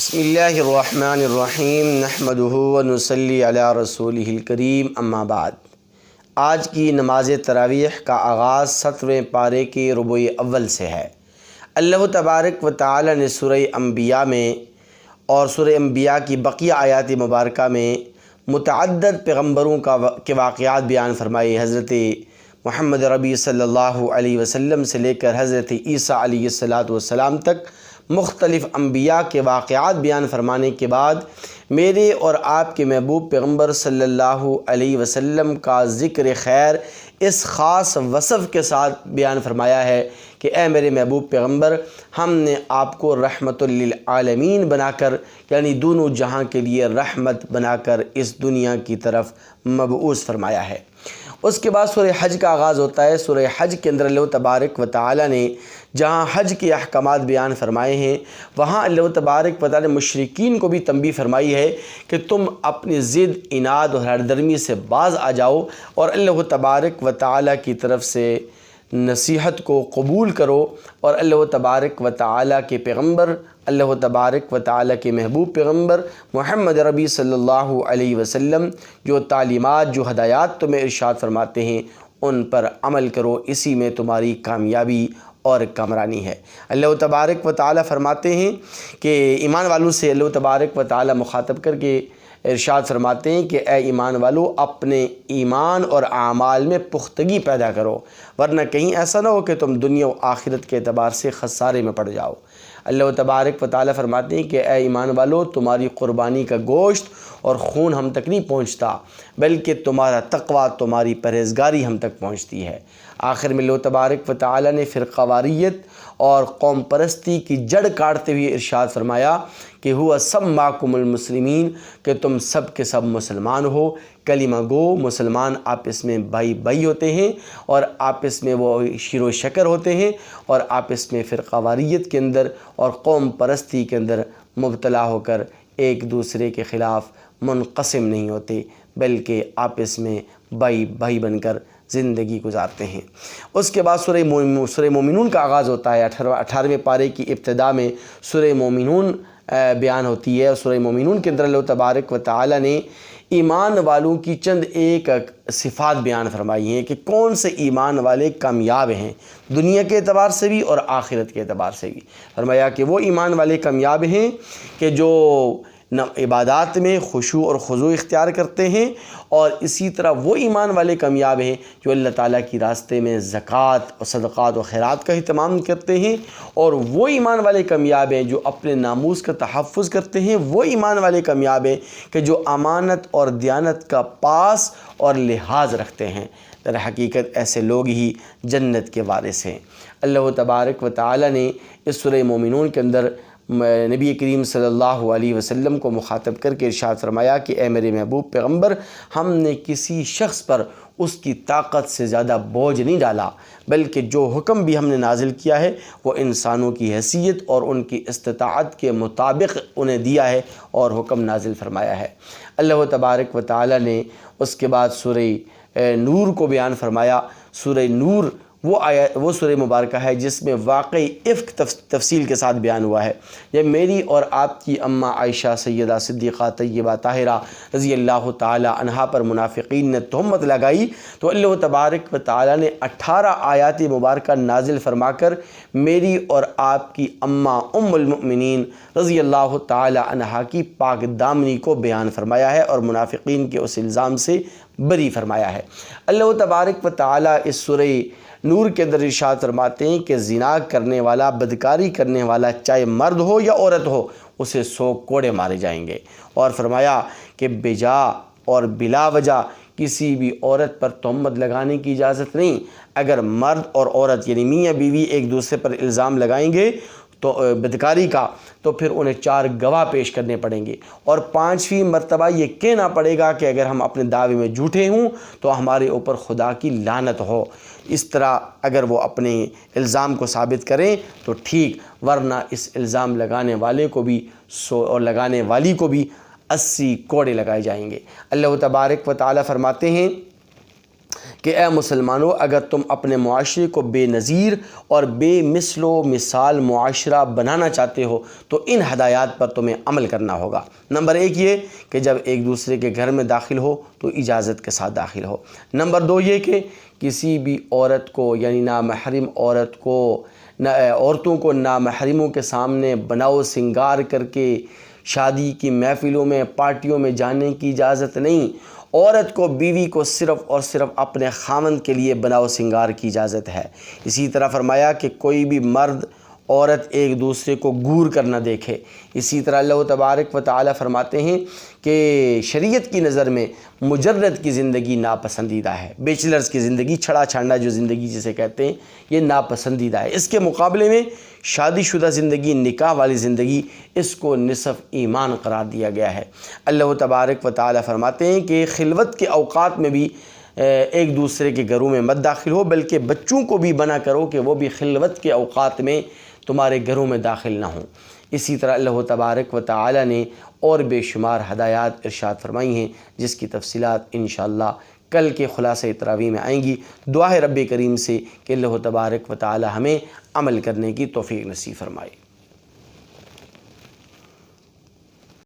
بسم اللہ الرحمن الرحیم نحمدہ ونصلی علی رسولہ الکریم اما بعد۔ آج کی نماز تراویح کا آغاز 7ویں پارے کے ربع اول سے ہے۔ اللہ تبارک و تعالی نے سورہ انبیاء میں اور سورہ انبیاء کی بقیہ آیات مبارکہ میں متعدد پیغمبروں کے واقعات بیان فرمائے۔ حضرت محمد ربی صلی اللہ علیہ وسلم سے لے کر حضرت عیسیٰ علیہ السلام تک مختلف انبیاء کے واقعات بیان فرمانے کے بعد میرے اور آپ کے محبوب پیغمبر صلی اللہ علیہ وسلم کا ذکر خیر اس خاص وصف کے ساتھ بیان فرمایا ہے کہ اے میرے محبوب پیغمبر، ہم نے آپ کو رحمت للعالمین بنا کر، یعنی دونوں جہاں کے لیے رحمت بنا کر اس دنیا کی طرف مبعوث فرمایا ہے۔ اس کے بعد سورہ حج کا آغاز ہوتا ہے۔ سورہ حج کے اندر اللہ تبارک و تعالی نے جہاں حج کے احکامات بیان فرمائے ہیں، وہاں اللہ تبارک و تعالی نے مشرکین کو بھی تنبیہ فرمائی ہے کہ تم اپنی ضد، اناد اور ہردرمی سے باز آ جاؤ اور اللہ تبارک و تعالی کی طرف سے نصیحت کو قبول کرو، اور اللہ تبارک و تعالی کے پیغمبر، اللہ تبارک و تعالی کے محبوب پیغمبر محمد ربی صلی اللہ علیہ وسلم جو تعلیمات، جو ہدایات تمہیں ارشاد فرماتے ہیں ان پر عمل کرو، اسی میں تمہاری کامیابی اور کامرانی ہے۔ اللہ تبارک و تعالی فرماتے ہیں کہ ایمان والوں سے اللہ تبارک و تعالی مخاطب کر کے ارشاد فرماتے ہیں کہ اے ایمان والو، اپنے ایمان اور اعمال میں پختگی پیدا کرو، ورنہ کہیں ایسا نہ ہو کہ تم دنیا و آخرت کے اعتبار سے خسارے میں پڑ جاؤ۔ اللہ تبارک و تعالی فرماتے ہیں کہ اے ایمان والو، تمہاری قربانی کا گوشت اور خون ہم تک نہیں پہنچتا، بلکہ تمہارا تقوی، تمہاری پرہیزگاری ہم تک پہنچتی ہے۔ آخر میں اللہ تبارک و تعالی نے فرقہ واریت اور قوم پرستی کی جڑ کاٹتے ہوئے ارشاد فرمایا کہ ہوا سماکم المسلمین، کہ تم سب کے سب مسلمان ہو، کلمہ گو مسلمان آپس میں بھائی بھائی ہوتے ہیں اور آپس میں وہ شیر و شکر ہوتے ہیں، اور آپس میں فرقہ واریت کے اندر اور قوم پرستی کے اندر مبتلا ہو کر ایک دوسرے کے خلاف منقسم نہیں ہوتے، بلکہ آپس میں بھائی بھائی بن کر زندگی گزارتے ہیں۔ اس کے بعد سورہ مومنون کا آغاز ہوتا ہے۔ 18ویں پارے کی ابتدا میں سورہ مومنون بیان ہوتی ہے، اور سورہ مومنون کے اندر اللہ تبارک و تعالی نے ایمان والوں کی چند ایک صفات بیان فرمائی ہیں کہ کون سے ایمان والے کامیاب ہیں، دنیا کے اعتبار سے بھی اور آخرت کے اعتبار سے بھی۔ فرمایا کہ وہ ایمان والے کامیاب ہیں کہ جو عبادات میں خشوع اور خضوع اختیار کرتے ہیں، اور اسی طرح وہ ایمان والے کامیاب ہیں جو اللہ تعالیٰ کی راستے میں زکوٰۃ اور صدقات و خیرات کا اہتمام کرتے ہیں، اور وہ ایمان والے کامیاب ہیں جو اپنے ناموس کا تحفظ کرتے ہیں، وہ ایمان والے کامیاب ہیں کہ جو امانت اور دیانت کا پاس اور لحاظ رکھتے ہیں۔ در حقیقت ایسے لوگ ہی جنت کے وارث ہیں۔ اللہ تبارک و تعالی نے اس سورہ مومنون کے اندر نبی کریم صلی اللہ علیہ وسلم کو مخاطب کر کے ارشاد فرمایا کہ اے میرے محبوب پیغمبر، ہم نے کسی شخص پر اس کی طاقت سے زیادہ بوجھ نہیں ڈالا، بلکہ جو حکم بھی ہم نے نازل کیا ہے وہ انسانوں کی حیثیت اور ان کی استطاعت کے مطابق انہیں دیا ہے اور حکم نازل فرمایا ہے۔ اللہ تبارک و تعالی نے اس کے بعد سورہ نور کو بیان فرمایا۔ سورہ نور وہ سورہ مبارکہ ہے جس میں واقعی افک تفصیل کے ساتھ بیان ہوا ہے۔ جب میری اور آپ کی اماں عائشہ سیدہ صدیقہ طیبہ طاہرہ رضی اللہ تعالی عنہا پر منافقین نے تہمت لگائی، تو اللہ تبارک و تعالی نے 18 آیات مبارکہ نازل فرما کر میری اور آپ کی اماں ام المؤمنین رضی اللہ تعالی عنہا کی پاک دامنی کو بیان فرمایا ہے اور منافقین کے اس الزام سے بری فرمایا ہے۔ اللہ تبارک و تعالی اس سورہ نور کے اندر ارشاد فرماتے ہیں کہ زنا کرنے والا، بدکاری کرنے والا، چاہے مرد ہو یا عورت ہو، اسے 100 کوڑے مارے جائیں گے، اور فرمایا کہ بجا اور بلا وجہ کسی بھی عورت پر تہمت لگانے کی اجازت نہیں۔ اگر مرد اور عورت یعنی میاں بیوی ایک دوسرے پر الزام لگائیں گے تو بدکاری کا، تو پھر انہیں 4 گواہ پیش کرنے پڑیں گے، اور 5ویں مرتبہ یہ کہنا پڑے گا کہ اگر ہم اپنے دعوے میں جھوٹے ہوں تو ہمارے اوپر خدا کی لعنت ہو۔ اس طرح اگر وہ اپنے الزام کو ثابت کریں تو ٹھیک، ورنہ اس الزام لگانے والے کو بھی 100 اور لگانے والی کو بھی 80 کوڑے لگائے جائیں گے۔ اللہ تبارک و تعالی فرماتے ہیں کہ اے مسلمانوں، اگر تم اپنے معاشرے کو بے نظیر اور بے مثل و مثال معاشرہ بنانا چاہتے ہو تو ان ہدایات پر تمہیں عمل کرنا ہوگا۔ نمبر 1 یہ کہ جب ایک دوسرے کے گھر میں داخل ہو تو اجازت کے ساتھ داخل ہو۔ نمبر 2 یہ کہ کسی بھی عورت کو یعنی نامحرم عورتوں کو نامحرموں کے سامنے بناؤ سنگار کر کے شادی کی محفلوں میں پارٹیوں میں جانے کی اجازت نہیں۔ عورت کو بیوی کو صرف اور صرف اپنے خاوند کے لیے بناؤ سنگار کی اجازت ہے۔ اسی طرح فرمایا کہ کوئی بھی مرد عورت ایک دوسرے کو گور کرنا دیکھے۔ اسی طرح اللہ تبارک و تعالی فرماتے ہیں کہ شریعت کی نظر میں مجرد کی زندگی ناپسندیدہ ہے، بیچلرز کی زندگی، چھڑا چھانڈا جو زندگی جسے کہتے ہیں، یہ ناپسندیدہ ہے۔ اس کے مقابلے میں شادی شدہ زندگی، نکاح والی زندگی، اس کو نصف ایمان قرار دیا گیا ہے۔ اللہ تبارک و تعالی فرماتے ہیں کہ خلوت کے اوقات میں بھی ایک دوسرے کے گھروں میں مت داخل ہو، بلکہ بچوں کو بھی منع کرو کہ وہ بھی خلوت کے اوقات میں تمہارے گھروں میں داخل نہ ہوں۔ اسی طرح اللہ تبارک و تعالی نے اور بے شمار ہدایات ارشاد فرمائی ہیں، جس کی تفصیلات انشاءاللہ کل کے خلاصہ تراویح میں آئیں گی۔ دعا ہے رب کریم سے کہ اللہ تبارک و تعالی ہمیں عمل کرنے کی توفیق نصیب فرمائے۔